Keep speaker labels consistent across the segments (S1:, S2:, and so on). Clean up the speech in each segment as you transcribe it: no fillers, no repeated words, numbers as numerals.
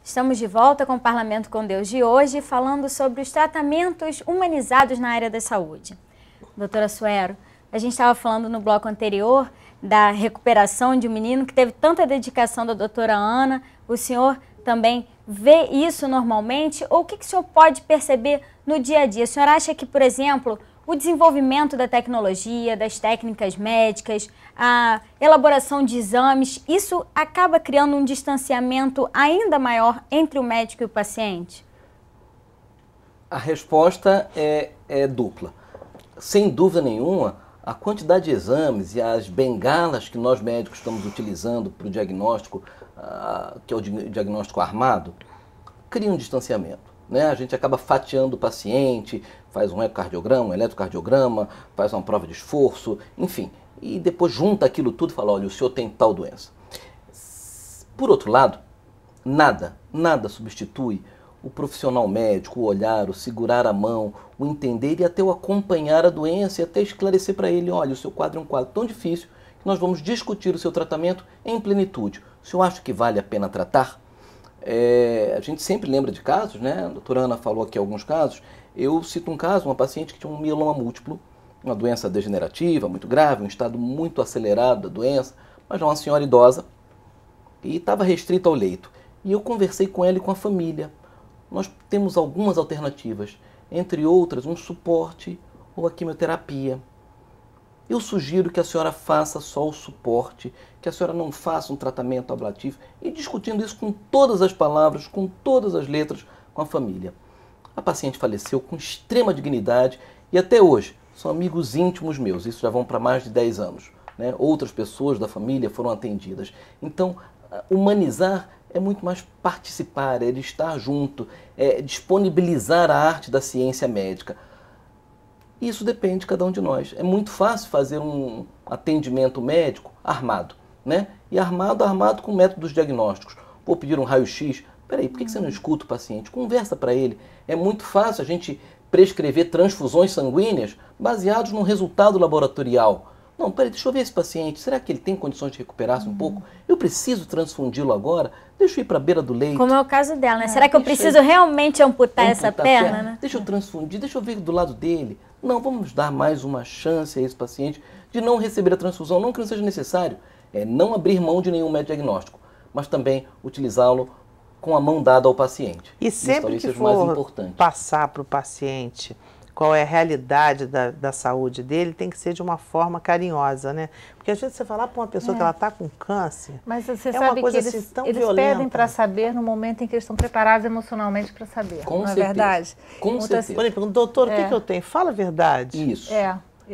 S1: Estamos de volta com o Parlamento com Deus de hoje, falando sobre os tratamentos humanizados na área da saúde. Doutora Suero, a gente estava falando no bloco anterior da recuperação de um menino que teve tanta dedicação da doutora Ana. O senhor também vê isso normalmente? Ou o que o senhor pode perceber no dia a dia? O senhor acha que, por exemplo, o desenvolvimento da tecnologia, das técnicas médicas, a elaboração de exames, isso acaba criando um distanciamento ainda maior entre o médico e o paciente?
S2: A resposta é dupla. Sem dúvida nenhuma, a quantidade de exames e as bengalas que nós médicos estamos utilizando para o diagnóstico, que é o diagnóstico armado, cria um distanciamento. Né? A gente acaba fatiando o paciente, faz um ecocardiograma, um eletrocardiograma, faz uma prova de esforço, enfim. E depois junta aquilo tudo e fala, olha, o senhor tem tal doença. Por outro lado, nada substitui o profissional médico, o olhar, o segurar a mão, o entender e até o acompanhar a doença e até esclarecer para ele, olha, o seu quadro é um quadro tão difícil que nós vamos discutir o seu tratamento em plenitude. O senhor acha que vale a pena tratar? A gente sempre lembra de casos, né? A doutora Ana falou aqui alguns casos. Eu cito um caso, uma paciente que tinha um mieloma múltiplo, uma doença degenerativa muito grave, um estado muito acelerado da doença, mas já uma senhora idosa e estava restrita ao leito. E eu conversei com ela e com a família. Nós temos algumas alternativas, entre outras um suporte ou a quimioterapia. Eu sugiro que a senhora faça só o suporte, que a senhora não faça um tratamento ablativo, e discutindo isso com todas as palavras, com todas as letras, com a família. A paciente faleceu com extrema dignidade e até hoje são amigos íntimos meus, isso já vão para mais de 10 anos. Né? Outras pessoas da família foram atendidas. Então, humanizar é muito mais participar, é estar junto, é disponibilizar a arte da ciência médica. Isso depende de cada um de nós. É muito fácil fazer um atendimento médico armado, né? E armado com métodos diagnósticos. Vou pedir um raio-x. Peraí, por que você não escuta o paciente? Conversa para ele. É muito fácil a gente prescrever transfusões sanguíneas baseados num resultado laboratorial. Não, peraí, deixa eu ver esse paciente. Será que ele tem condições de recuperar-se um pouco? Eu preciso transfundi-lo agora? Deixa eu ir para a beira do leito.
S1: Como é o caso dela, né? Será que eu preciso realmente amputar essa perna, né?
S2: Deixa eu transfundir, deixa eu ver do lado dele. Não, vamos dar mais uma chance a esse paciente de não receber a transfusão, não que não seja necessário. Não abrir mão de nenhum método diagnóstico, mas também utilizá-lo com a mão dada ao paciente.
S3: E sempre que for passar para o paciente qual é a realidade da saúde dele, tem que ser de uma forma carinhosa, né? Porque às vezes você falar para uma pessoa que ela está com câncer,
S4: mas você sabe que eles pedem para saber no momento em que eles estão preparados emocionalmente para saber,
S2: com
S4: não
S2: certeza.
S4: É verdade?
S2: Com certeza.
S3: Quando ele pergunta, doutor, o que eu tenho? Fala a verdade.
S2: Isso.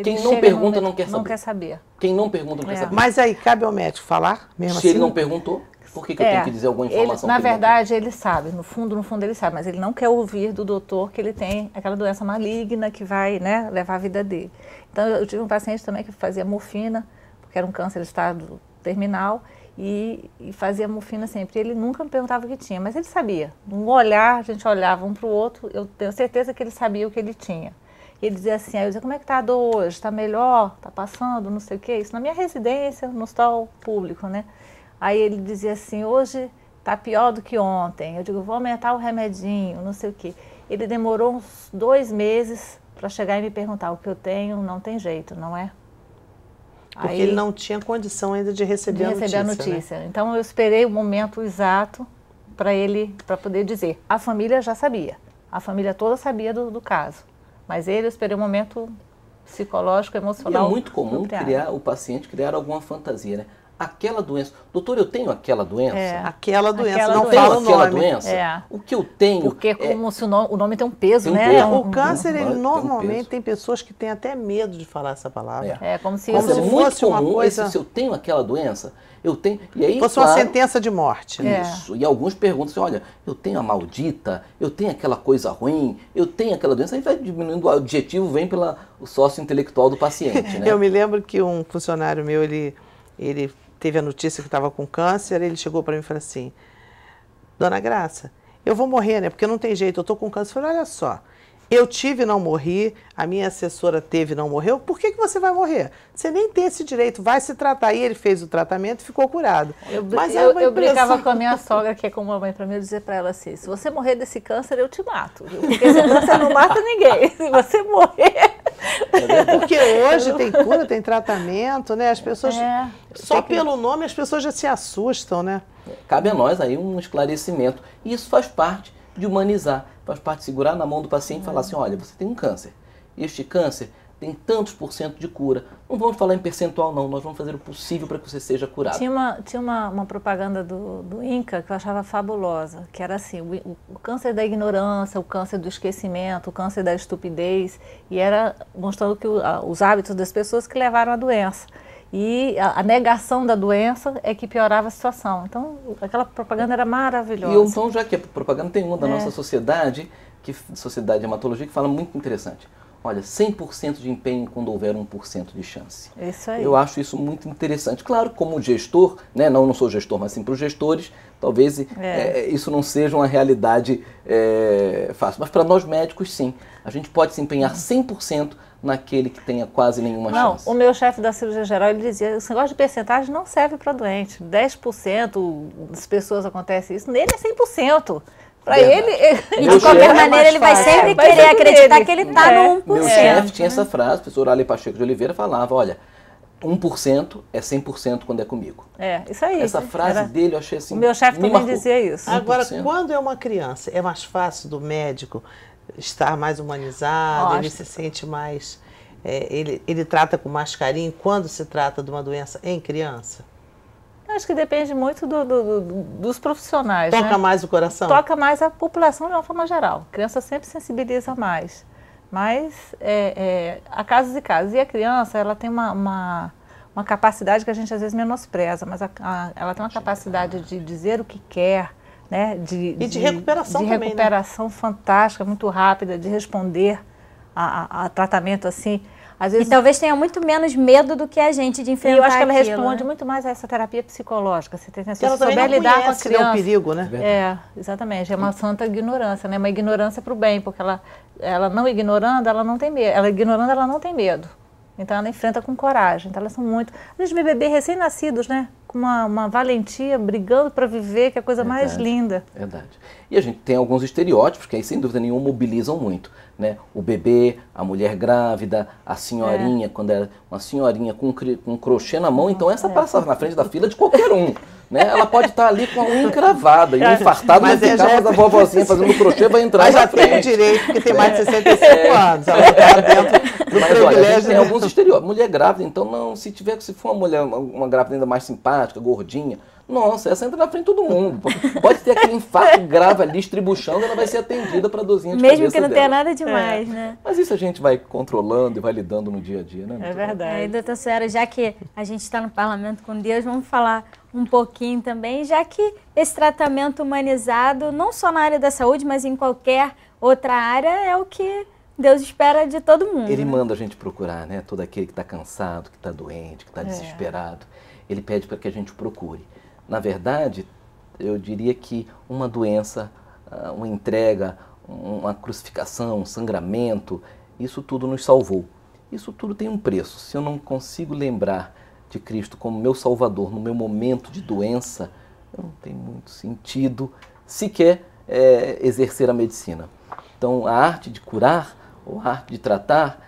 S2: Quem não pergunta não quer saber.
S4: Não quer saber.
S2: Quem não pergunta não quer saber.
S3: Mas aí cabe ao médico falar mesmo
S2: Se
S3: assim?
S2: ele não perguntou, por que eu tenho que dizer alguma informação?
S4: Na verdade, ele sabe, no fundo ele sabe, mas ele não quer ouvir do doutor que ele tem aquela doença maligna que vai, né, levar a vida dele. Então, eu tive um paciente também que fazia morfina, porque era um câncer de estado terminal, e fazia morfina sempre. Ele nunca me perguntava o que tinha, mas ele sabia. No olhar, a gente olhava um para o outro, eu tenho certeza que ele sabia o que ele tinha. E ele dizia assim, aí eu dizia, como é que está a dor hoje? Está melhor? Está passando? Não sei o quê. Isso na minha residência, no hospital público, né? Aí ele dizia assim, hoje está pior do que ontem. Eu digo, vou aumentar o remedinho, não sei o quê. Ele demorou uns 2 meses para chegar e me perguntar, o que eu tenho não tem jeito, não é?
S3: Porque aí, ele não tinha condição ainda de receber a notícia.
S4: Né? Então eu esperei o momento exato para poder dizer. A família já sabia, a família toda sabia do caso. Mas eu esperei o momento psicológico, emocional.
S2: E é muito comum o paciente criar alguma fantasia, né? Aquela doença. Doutor, eu tenho aquela doença?
S3: Aquela doença,
S2: não fala o nome. Aquela doença? O que eu tenho...
S4: Porque como se o nome tem um peso, né?
S3: O câncer, ele normalmente tem pessoas que têm até medo de falar essa palavra.
S4: Como se
S2: isso fosse uma coisa... Se eu tenho aquela doença, eu tenho... E aí,
S3: fosse uma sentença de morte.
S2: Isso. E alguns perguntam assim, olha, eu tenho a maldita, eu tenho aquela coisa ruim, eu tenho aquela doença. Aí vai diminuindo, o adjetivo vem pelo sócio intelectual do paciente, né?
S3: Eu me lembro que um funcionário meu, ele teve a notícia que estava com câncer, ele chegou para mim e falou assim, Dona Graça, eu vou morrer, né? Porque não tem jeito, eu estou com câncer. Eu falei, olha só, Eu tive e não morri, a minha assessora teve e não morreu, por que você vai morrer? Você nem tem esse direito, vai se tratar. E ele fez o tratamento e ficou curado.
S4: Eu brincava com a minha sogra, que é como mãe para mim, eu dizer para ela assim, se você morrer desse câncer, eu te mato. Viu? Porque esse câncer não mata ninguém. Se você morrer...
S3: Porque hoje tem cura, tem tratamento, né? As pessoas, só pelo nome, as pessoas já se assustam, né?
S2: Cabe a nós aí um esclarecimento. E isso faz parte de humanizar, faz parte de segurar na mão do paciente e falar assim, olha, você tem um câncer. Este câncer tem tantos % de cura. Não vamos falar em percentual, não. Nós vamos fazer o possível para que você seja curado.
S4: Tinha uma propaganda do INCA que eu achava fabulosa, que era assim, o câncer da ignorância, o câncer do esquecimento, o câncer da estupidez, e era mostrando que os hábitos das pessoas que levaram à doença. E a negação da doença é que piorava a situação. Então, aquela propaganda era maravilhosa.
S2: E então, já que a propaganda tem uma da nossa sociedade, Sociedade de Hematologia, que fala muito interessante. Olha, 100% de empenho quando houver 1% de chance.
S4: Isso aí.
S2: Eu acho isso muito interessante. Claro, como gestor, né, não sou gestor, mas sim para os gestores, talvez isso não seja uma realidade fácil. Mas para nós médicos, sim. A gente pode se empenhar 100% naquele que tenha quase nenhuma chance.
S4: O meu chefe da cirurgia geral, ele dizia, esse negócio de percentagem não serve para doente. 10% das pessoas acontece isso, nele é 100%. Para ele...
S1: E de qualquer maneira, ele vai sempre querer acreditar que ele está no 1%.
S2: Meu chefe tinha essa frase, o professor Ali Pacheco de Oliveira falava, olha, 1% é 100% quando é comigo.
S4: Isso aí.
S2: Essa frase dele eu achei assim...
S4: O meu chefe também dizia isso.
S3: 1%. Agora, quando é uma criança, é mais fácil do médico estar mais humanizado, ele se sente mais... ele trata com mais carinho quando se trata de uma doença em criança?
S4: Acho que depende muito dos profissionais.
S3: Toca mais o coração?
S4: Toca mais a população de uma forma geral. A criança sempre sensibiliza mais. Mas há casos e casos. E a criança, ela tem uma capacidade que a gente às vezes menospreza, mas ela tem uma capacidade de dizer o que quer, né?
S3: E de recuperação também,
S4: de recuperação fantástica, muito rápida, de responder a tratamento assim. Às vezes,
S1: e talvez tenha muito menos medo do que a gente de enfrentar.
S4: E eu acho que ela
S1: aquilo,
S4: responde muito mais a essa terapia psicológica. Você tem que
S3: souber lidar com a criança. O perigo,
S4: né? Exatamente. É uma santa ignorância, né? Uma ignorância para o bem, porque ela não ignorando, ela não tem medo. Ela ignorando, ela não tem medo. Então ela enfrenta com coragem. Então elas são muito... A gente vê bebê recém-nascidos, né? Com uma valentia, brigando para viver, que é a coisa mais linda.
S2: Verdade. E a gente tem alguns estereótipos que aí, sem dúvida nenhuma, mobilizam muito. Né? O bebê, a mulher grávida, a senhorinha, quando é uma senhorinha com um crochê na mão, então essa passa na frente da fila de qualquer um. Né? Ela pode estar ali com a unha encravada e um infartado vai ficar, mas a vovozinha fazendo crochê vai entrar na frente.
S3: Tem direito, porque tem mais de 65 anos. Ela está dentro do
S2: mas olha, a gente tem alguns estereótipos. Mulher grávida, então não, se for uma mulher, uma grávida ainda mais simpática, gordinha, nossa, essa entra na frente de todo mundo. Pode ter aquele infarto grave ali, estribuchando, ela vai ser atendida para a dorzinha de
S1: mesmo
S2: cabeça
S1: que não
S2: dela.
S1: tenha nada demais, né?
S2: Mas isso a gente vai controlando e vai lidando no dia a dia, né?
S4: É verdade.
S1: Aí, doutora Suero, já que a gente está no Parlamento com Deus, vamos falar um pouquinho também, já que esse tratamento humanizado, não só na área da saúde, mas em qualquer outra área, é o que Deus espera de todo mundo.
S2: Ele manda a gente procurar, né? Todo aquele que está cansado, que está doente, que está desesperado. Ele pede para que a gente o procure. Na verdade, eu diria que uma doença, uma entrega, uma crucificação, um sangramento, isso tudo nos salvou. Isso tudo tem um preço. Se eu não consigo lembrar de Cristo como meu Salvador no meu momento de doença, não tem muito sentido sequer exercer a medicina. Então, a arte de curar, ou a arte de tratar,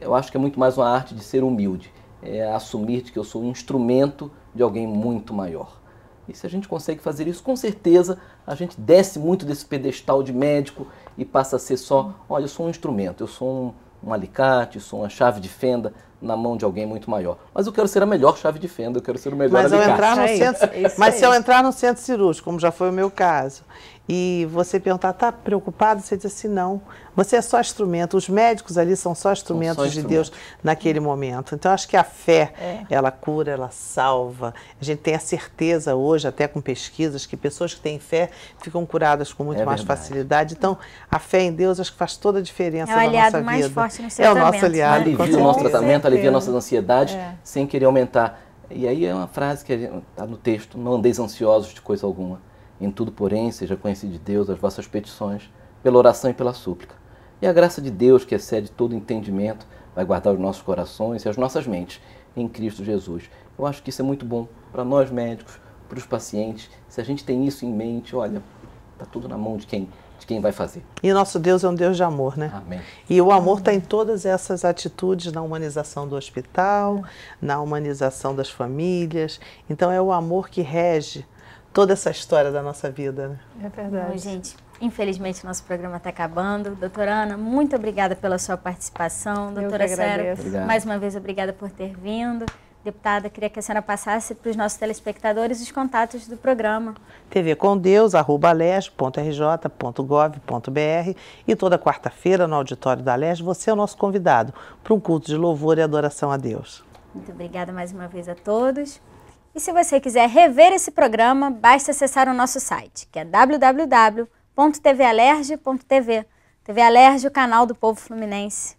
S2: eu acho que é muito mais uma arte de ser humilde. É assumir de que eu sou um instrumento de alguém muito maior. E se a gente consegue fazer isso, com certeza a gente desce muito desse pedestal de médico e passa a ser só, olha, eu sou um instrumento, eu sou um alicate, eu sou uma chave de fenda na mão de alguém muito maior. Mas eu quero ser a melhor chave de fenda, eu quero ser o melhor alicate.
S3: Mas se eu entrar no centro cirúrgico, como já foi o meu caso, e você perguntar, está preocupado? Você diz assim, não. Você é só instrumento. Os médicos ali são só instrumentos de Deus naquele momento. Então, acho que a fé, ela cura, ela salva. A gente tem a certeza hoje, até com pesquisas, que pessoas que têm fé ficam curadas com muito mais facilidade. Então, a fé em Deus, acho que faz toda a diferença na nossa vida.
S1: É o aliado mais forte no seu tratamento.
S3: É o nosso aliado.
S2: Alivia o nosso tratamento, alivia nossas ansiedades, sem querer aumentar. E aí é uma frase que está no texto, não andeis ansiosos de coisa alguma. Em tudo, porém, seja conhecido de Deus as vossas petições, pela oração e pela súplica. E a graça de Deus, que excede todo entendimento, vai guardar os nossos corações e as nossas mentes em Cristo Jesus. Eu acho que isso é muito bom para nós médicos, para os pacientes. Se a gente tem isso em mente, olha, está tudo na mão de quem vai fazer.
S3: E nosso Deus é um Deus de amor, né?
S2: Amém.
S3: E o amor está em todas essas atitudes, na humanização do hospital, na humanização das famílias. Então é o amor que rege toda essa história da nossa vida, né?
S4: É verdade.
S1: Bom, gente, infelizmente nosso programa está acabando. Doutora Ana, muito obrigada pela sua participação. Doutora Suero, mais uma vez obrigada por ter vindo. Deputada, queria que a senhora passasse para os nossos telespectadores os contatos do programa.
S3: tvcomdeus@alesg.rj.gov.br e toda quarta-feira no auditório da Alesg você é o nosso convidado para um culto de louvor e adoração a Deus.
S1: Muito obrigada mais uma vez a todos. E se você quiser rever esse programa, basta acessar o nosso site, que é www.tvalerj.tv. TV Alerj, o canal do povo fluminense.